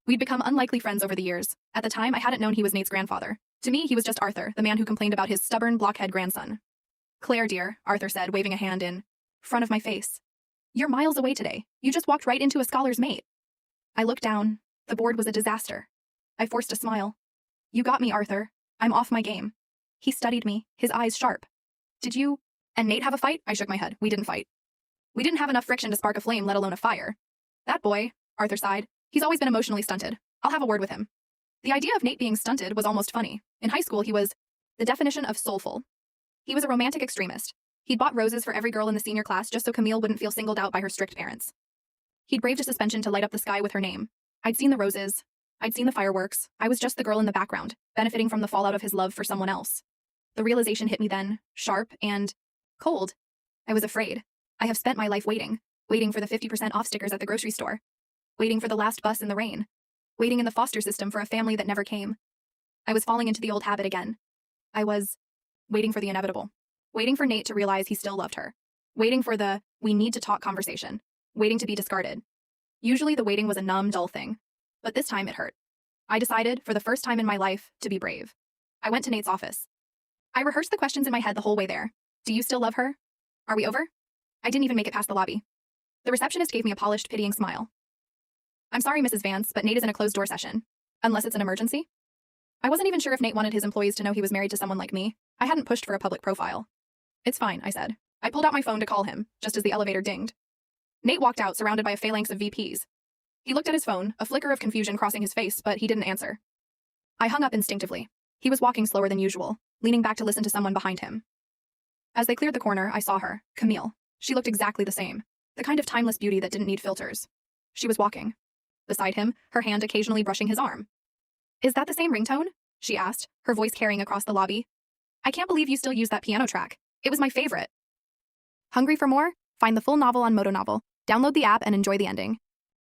We'd become unlikely friends over the years. At the time, I hadn't known he was Nate's grandfather. To me, he was just Arthur, the man who complained about his stubborn, blockhead grandson. "Claire, dear," Arthur said, waving a hand in front of my face. "You're miles away today. You just walked right into a scholar's mate." I looked down. The board was a disaster. I forced a smile. "You got me, Arthur. I'm off my game." He studied me, his eyes sharp. "Did you and Nate have a fight?" I shook my head. "We didn't fight. We didn't have enough friction to spark a flame, let alone a fire." "That boy," Arthur sighed. "He's always been emotionally stunted. I'll have a word with him." The idea of Nate being stunted was almost funny. In high school, he was the definition of soulful. He was a romantic extremist. He'd bought roses for every girl in the senior class just so Camille wouldn't feel singled out by her strict parents. He'd braved a suspension to light up the sky with her name. I'd seen the roses. I'd seen the fireworks. I was just the girl in the background, benefiting from the fallout of his love for someone else. The realization hit me then, sharp and cold. I was afraid. I have spent my life waiting for the 50% off stickers at the grocery store, waiting for the last bus in the rain, waiting in the foster system for a family that never came. I was falling into the old habit again. I was waiting for the inevitable, waiting for Nate to realize he still loved her, waiting for the "we need to talk" conversation, waiting to be discarded. Usually the waiting was a numb, dull thing, but this time it hurt. I decided, for the first time in my life, to be brave. I went to Nate's office. I rehearsed the questions in my head the whole way there. "Do you still love her? Are we over?" I didn't even make it past the lobby. The receptionist gave me a polished, pitying smile. "I'm sorry, Mrs. Vance, but Nate is in a closed-door session. Unless it's an emergency?" I wasn't even sure if Nate wanted his employees to know he was married to someone like me. I hadn't pushed for a public profile. "It's fine," I said. I pulled out my phone to call him, just as the elevator dinged. Nate walked out, surrounded by a phalanx of VPs. He looked at his phone, a flicker of confusion crossing his face, but he didn't answer. I hung up instinctively. He was walking slower than usual, leaning back to listen to someone behind him. As they cleared the corner, I saw her, Camille. She looked exactly the same, the kind of timeless beauty that didn't need filters. She was walking beside him, her hand occasionally brushing his arm. "Is that the same ringtone?" she asked, her voice carrying across the lobby. "I can't believe you still use that piano track. It was my favorite." Hungry for more? Find the full novel on Moto Novel. Download the app and enjoy the ending.